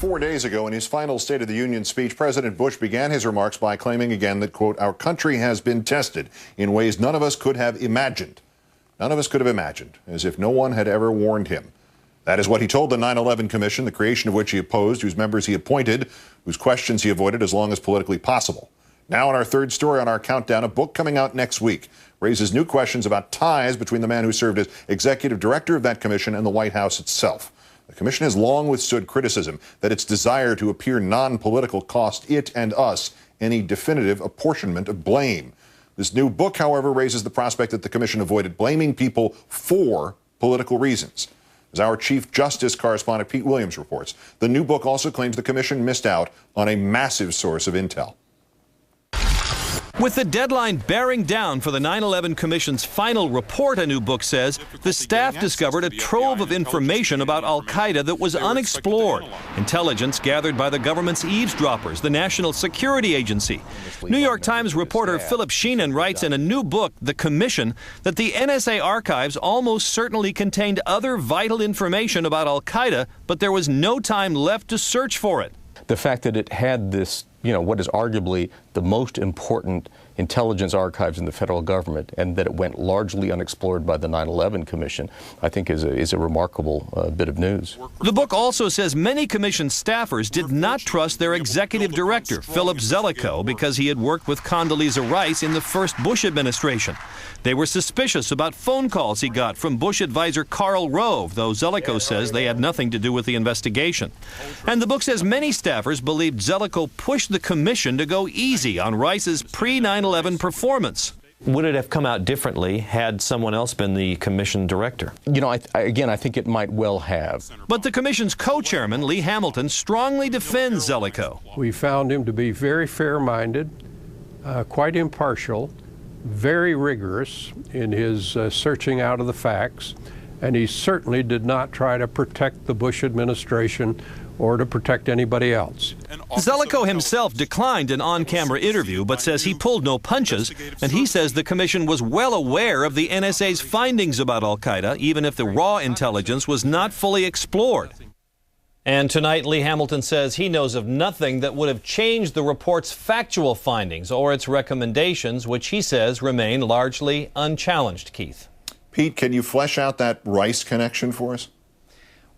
4 days ago, in his final State of the Union speech, President Bush began his remarks by claiming again that, quote, our country has been tested in ways none of us could have imagined. None of us could have imagined, as if no one had ever warned him. That is what he told the 9/11 Commission, the creation of which he opposed, whose members he appointed, whose questions he avoided as long as politically possible. Now, in our third story on our countdown, a book coming out next week raises new questions about ties between the man who served as executive director of that commission and the White House itself. The commission has long withstood criticism that its desire to appear non-political cost it and us any definitive apportionment of blame. This new book, however, raises the prospect that the commission avoided blaming people for political reasons. As our Chief Justice correspondent Pete Williams reports, the new book also claims the commission missed out on a massive source of intel. With the deadline bearing down for the 9/11 Commission's final report, a new book says, the staff discovered a trove of information about al-Qaeda that was unexplored. Intelligence gathered by the government's eavesdroppers, the National Security Agency. New York Times reporter Philip Sheenan writes in a new book, The Commission, that the NSA archives almost certainly contained other vital information about al-Qaeda, but there was no time left to search for it. The fact that it had this, what is arguably the most important intelligence archives in the federal government, and that it went largely unexplored by the 9/11 Commission, I think is a remarkable bit of news. The book also says many commission staffers did not trust their executive director, Philip Zelikow, because he had worked with Condoleezza Rice in the first Bush administration. They were suspicious about phone calls he got from Bush advisor Karl Rove, though Zelikow says they had nothing to do with the investigation. And the book says many staffers believed Zelikow pushed the commission to go easy on Rice's pre-9/11 performance. Would it have come out differently had someone else been the commission director? I think it might well have. But the commission's co-chairman, Lee Hamilton, strongly defends Zelikow. We found him to be very fair-minded, quite impartial, very rigorous in his searching out of the facts, and he certainly did not try to protect the Bush administration or to protect anybody else. Zelikow himself declined an on-camera interview, but says he pulled no punches, and he says the commission was well aware of the NSA's findings about al-Qaeda, even if the raw intelligence was not fully explored. And tonight, Lee Hamilton says he knows of nothing that would have changed the report's factual findings or its recommendations, which he says remain largely unchallenged, Keith. Pete, can you flesh out that Rice connection for us?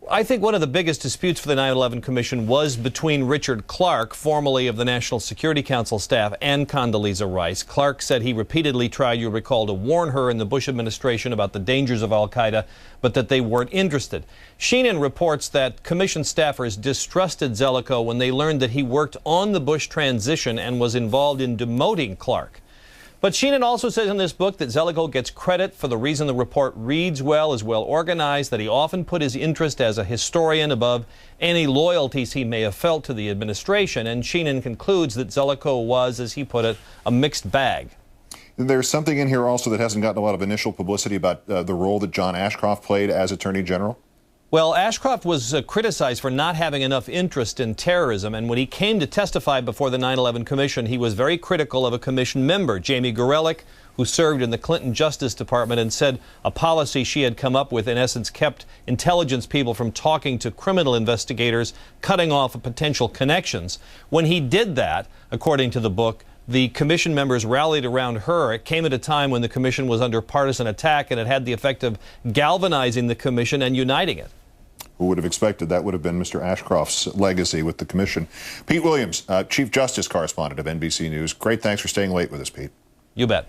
I think one of the biggest disputes for the 9/11 Commission was between Richard Clarke, formerly of the National Security Council staff, and Condoleezza Rice. Clarke said he repeatedly tried, you recall, to warn her in the Bush administration about the dangers of al-Qaeda, but that they weren't interested. Sheenan reports that commission staffers distrusted Zelikow when they learned that he worked on the Bush transition and was involved in demoting Clarke. But Sheenan also says in this book that Zelikow gets credit for the reason the report reads well, is well organized, that he often put his interest as a historian above any loyalties he may have felt to the administration. And Sheenan concludes that Zelikow was, as he put it, a mixed bag. There's something in here also that hasn't gotten a lot of initial publicity about the role that John Ashcroft played as Attorney General. Well, Ashcroft was criticized for not having enough interest in terrorism, and when he came to testify before the 9/11 Commission, he was very critical of a commission member, Jamie Gorelick, who served in the Clinton Justice Department, and said a policy she had come up with, in essence, kept intelligence people from talking to criminal investigators, cutting off potential connections. When he did that, according to the book, the commission members rallied around her. It came at a time when the commission was under partisan attack, and it had the effect of galvanizing the commission and uniting it. Who would have expected that would have been Mr. Ashcroft's legacy with the commission? Pete Williams, Chief Justice correspondent of NBC News. Great, thanks for staying late with us, Pete. You bet.